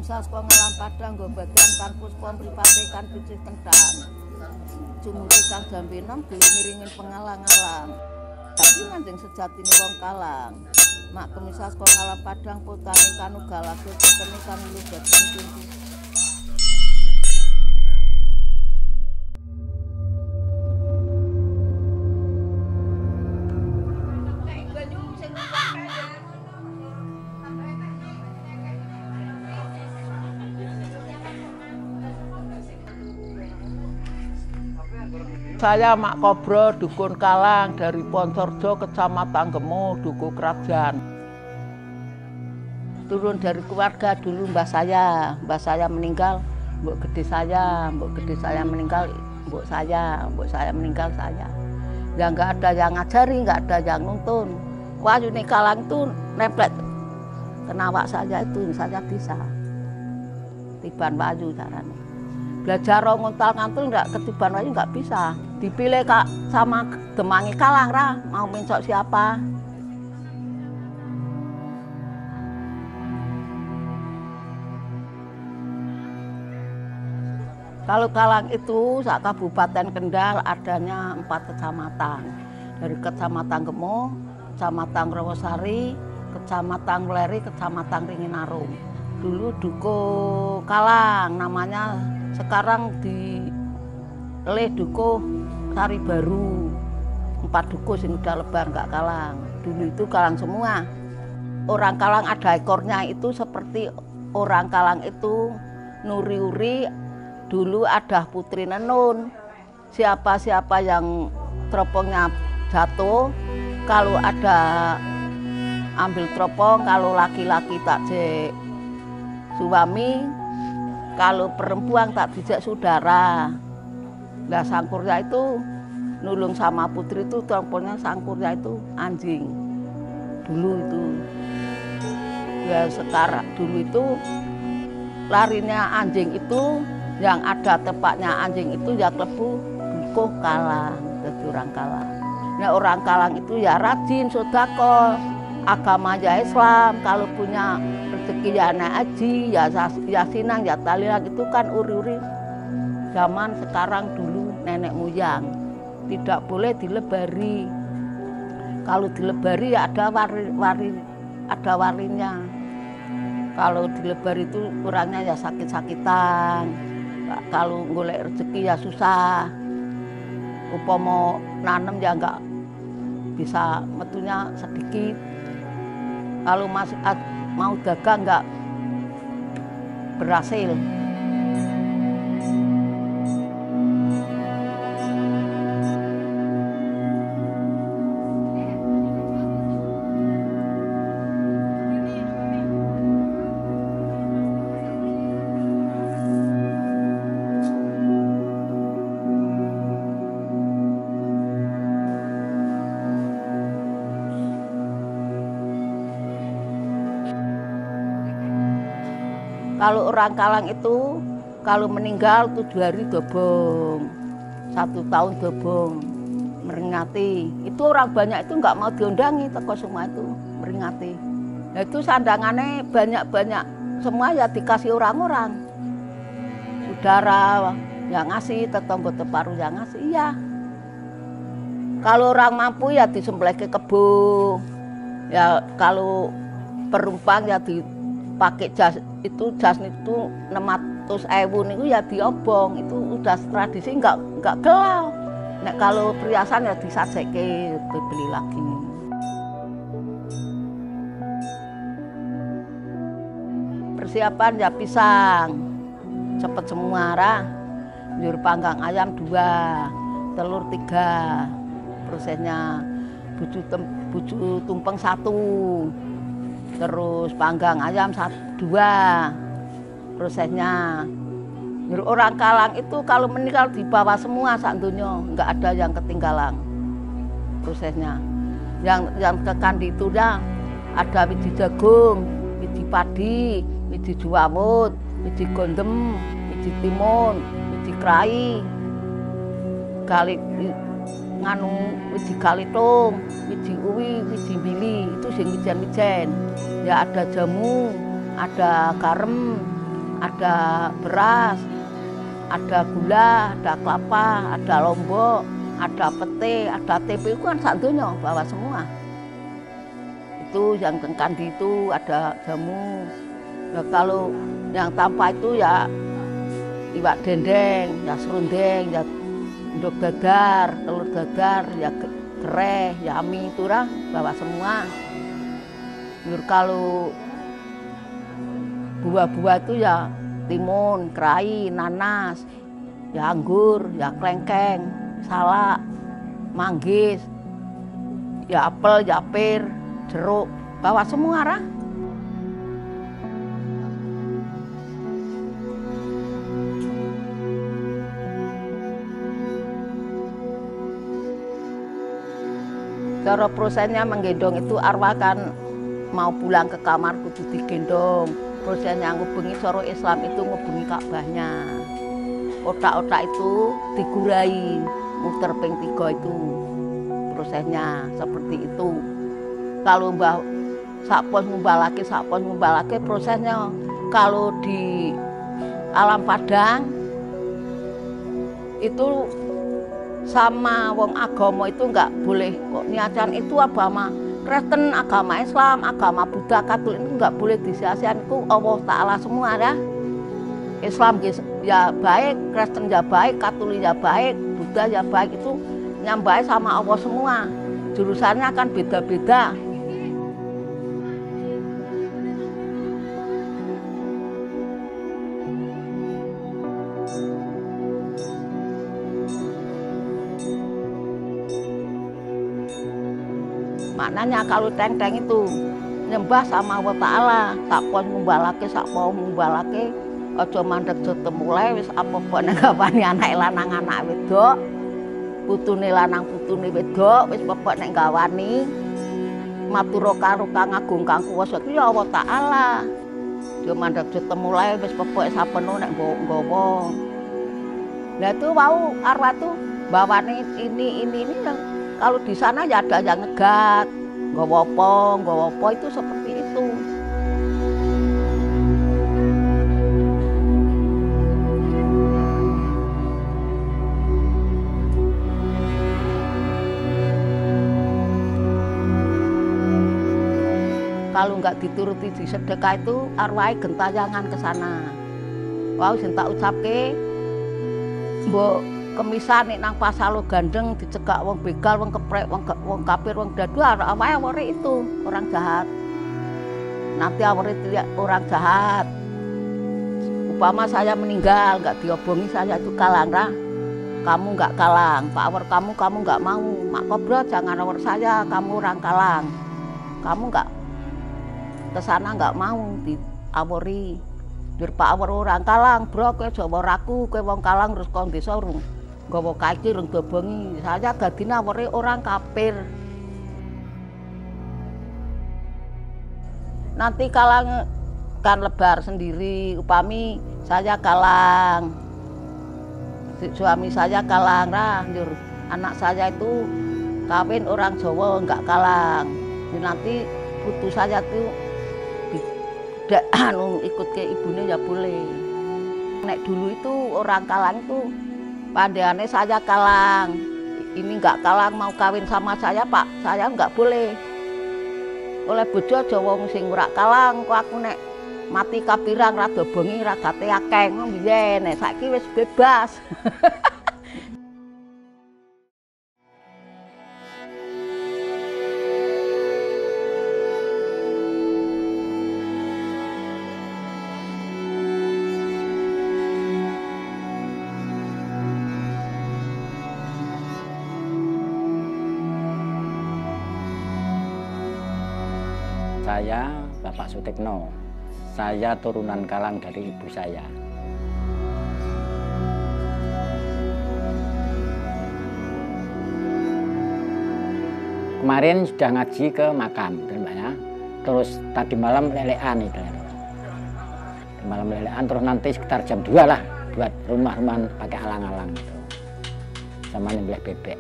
Misal saka ngalam padang nggo bagian kan puspon mripate kan biji kentang. Jumuti kang jambe nom diiringin pengalang-alang. Tapi manjing sejatine wong Kalang. Mak kemisal saka ngalam padang putane kanu galake ketemi kan lu bagian pintu. Saya Mak Kobro, Dukun Kalang dari Ponsorjo, Kecamatan Gemo, Duku Kerajaan. Turun dari keluarga dulu mbah saya meninggal, mbok gede saya meninggal, mbok saya meninggal saya. Ya nggak ada yang ngajari, nggak ada yang nuntun. Wayune Kalang itu nempel kena awak saya itu, saya bisa. Tiban wayu caranya. Belajar ngontal-ngantul nggak ketiban wayu nggak bisa. Dipilih Kak sama Demangi Kalang ra, mau mencok siapa. Kalau Kalang itu sak Kabupaten Kendal adanya 4 kecamatan. Dari Kecamatan Gemo, Kecamatan Rawasari, Kecamatan Weleri, Kecamatan Ringinarung. Dulu Duku Kalang namanya, sekarang di Duku Sari Baru. 4 duku sing udah lebar nggak Kalang. Dulu itu Kalang semua. Orang Kalang ada ekornya itu seperti orang Kalang itu nuri-uri. Dulu ada Putri Nenun. Siapa-siapa yang teropongnya jatuh, kalau ada ambil teropong, kalau laki-laki tak cek suami, kalau perempuan tak dijak saudara. Lah sangkurnya itu nulung sama putri itu teropongnya sangkurnya itu anjing. Dulu itu. Ya sekarang dulu itu larinya anjing itu yang ada tepatnya anjing itu ya klebu Dukuh Kalang, jadi orang Kalang. Nah orang Kalang itu ya rajin sedekah, agamanya Islam, kalau punya rezeki ya naik haji, ya sinang, ya tahlilan itu kan uri-uri zaman sekarang dulu nenek moyang. Tidak boleh dilebari. Kalau dilebari ya ada warinya. Kalau dilebari itu orangnya ya sakit-sakitan. Kalau golek rezeki ya susah. Upama nanem ya enggak bisa metunya sedikit. Kalau masih mau dagang enggak berhasil. Kalau orang Kalang itu, kalau meninggal 7 hari dobong, 1 tahun dobong, meringati. Itu orang banyak itu nggak mau diundangi, teko semua itu meringati. Nah itu sandangannya banyak-banyak, semua ya dikasih orang-orang. Saudara yang ngasih, tetangga teparu yang ngasih, iya. Kalau orang mampu ya disembelih ke kebo, ya kalau perumpang ya dipakai jas. Itu jas itu 600.000 niku ya diobong, itu udah tradisi nggak gelau. Nek kalau perhiasan ya disajeke dibeli lagi. Persiapan ya pisang, cepet semua ra. Njur panggang ayam 2, telur 3. Prosesnya buju tumpeng 1. Terus panggang ayam 2 prosesnya. Orang Kalang itu kalau meninggal dibawa semua sak donya, nggak ada yang ketinggalan prosesnya. Yang kekandi itu ya ada wiji jagung, wiji padi, wiji juwawut, wiji gondem, wiji timun, wiji krai, kali nganu wiji kalitung, wiji uwi, wiji bili, itu sing wijen-wijen. Ya ada jamu, ada garam, ada beras, ada gula, ada kelapa, ada lombok, ada pete, ada tempe, itu kan santunya bawa semua. Itu yang kandi itu ada jamu. Nah, kalau yang tanpa itu ya iwak dendeng, ya serundeng, ya endog dadar, telur dadar, ya gereh, ya mie itu lah bawa semua. Kalau buah-buah itu ya timun, kerai, nanas, ya anggur, ya klengkeng, salak, manggis, ya apel, ya pir, jeruk, bawa semua lah. Cara prosesnya menggendong itu arwah kan mau pulang ke kamar kudu digendong. Prosesnya ngubungi cara Islam itu ngubungi Ka'bahnya. Otak-otak itu digurai, muter ping 3 itu. Prosesnya seperti itu. Kalau mbah sakpon ngumbalake prosesnya kalau di alam Padang itu sama wong agama itu enggak boleh kok niatan itu agama Kristen, agama Islam, agama Buddha, Katolik itu enggak boleh disia-siakan, itu Allah Ta'ala semua ya. Islam ya baik, Kristen ya baik, Katolik ya baik, Buddha ya baik, itu nyambai sama Allah semua. Jurusannya kan beda-beda. Maknanya kalau teng-teng itu nyembah sama Allah Ta'ala, sakpon ngumbalake, aja mandeg temulai wis apa-apa nenggawani anak lanang anak wedok, putune lanang putune wedok, wis pokok nek gawani matur karo Kang Agung Kang Kuwasa iki ya Allah Ta'ala. Aja mandeg temulai wis pokok sapeno nek nggawa. Lah itu wau arwah tuh bawane ini yang kalau di sana ya ada yang ngegat, nggawa apa itu seperti itu. Kalau nggak dituruti di sedekah itu arwah gentayangan ke sana. Wau sing tak ucapke mbok kemisan nek nang pasalo gandeng dicegak wong begal, wong keprek, wong kafir, wong dadu awake itu orang jahat. Nanti awake orang jahat. Upama saya meninggal nggak diobongi saya itu kalang lah. Kamu nggak kalang, Pak Awor kamu nggak mau. Mak Kobro jangan awor saya, kamu orang kalang. Kamu nggak kesana nggak mau diawori. Dur Pak Awor orang kalang, bro kowe Jawa raku, kowe wong kalang terus kon desa rung nggawa kaki rung dobongi. Saya dadine awore orang kafir. Nanti kalang kan lebar sendiri, upami saya kalang. Suami saya kalang lah, njur anak saya itu kawin orang Jawa enggak kalang. Nanti putu saya tuh ikut ke ibunya ya boleh. Nek dulu itu orang kalang itu pandeane saya kalang. Ini enggak kalang mau kawin sama saya, Pak. Saya enggak boleh. Oleh bojo aja wong sing ora kalang kok aku nek mati kapirang rada bengi ragate akeh ngono biyen. Nek saiki wis bebas. Saya Bapak Sutikno, saya turunan kalang dari ibu saya. Kemarin sudah ngaji ke makam, ya. Terus tadi malam lelean itu. Malam lelean terus nanti sekitar jam 2 lah buat rumah-rumah pakai alang-alang itu. Sama nyembelih bebek.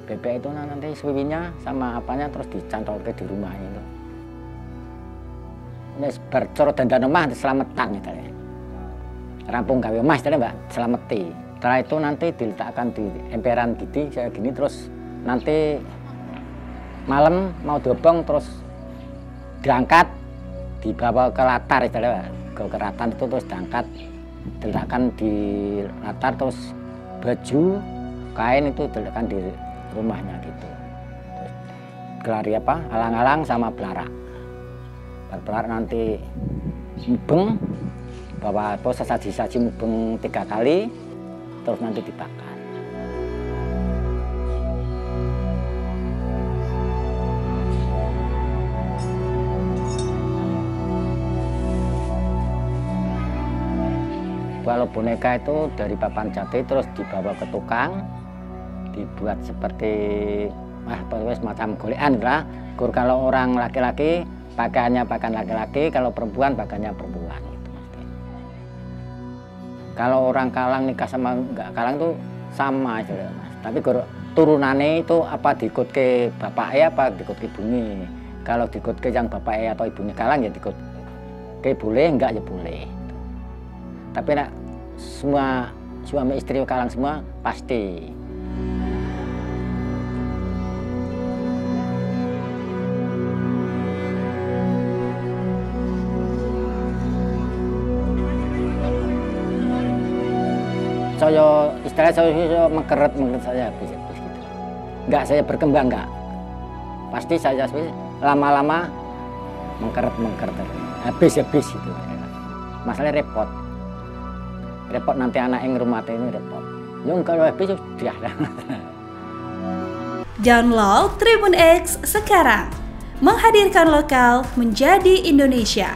Bebek itu nanti suwinya sama apanya terus dicantol ke di rumah itu. wis bercoro dandan omah diselametan gitu ya. Rampung gawe omah istilahnya Mbak, selameti. Setelah itu nanti diletakkan di emperan gini kayak gini, terus nanti malam mau dobong terus diangkat dibawa ke latar istilahnya ke keratan itu, terus diangkat diletakkan di latar, terus baju kain itu diletakkan di rumahnya gitu. Terus gelari apa alang-alang sama belarak. Belarak nanti mubeng, bawa sesaji-saji mubeng 3 kali, terus nanti dibakar. Kalau boneka itu dari papan jati terus dibawa ke tukang, dibuat seperti semacam golekan lah. Kalau orang laki-laki pakaiannya pakaian laki-laki, kalau perempuan pakaiannya perempuan. Kalau orang Kalang nikah sama enggak Kalang itu sama aja Mas. Tapi turunannya itu apa diikut ke bapaknya apa diikut ke ibunya. Kalau diikut ke yang bapaknya atau ibunya Kalang ya diikut ke boleh, enggak ya boleh. Tapi nak semua suami istri Kalang semua pasti. Saya istilahnya saya mengkeret saya habis gitu. Enggak saya berkembang enggak. Pasti saya lama-lama mengkeret habis gitu. Masalahnya repot nanti anak yang rumah ini repot. Yang kalau habis sudah. Download Tribun X sekarang, menghadirkan lokal menjadi Indonesia.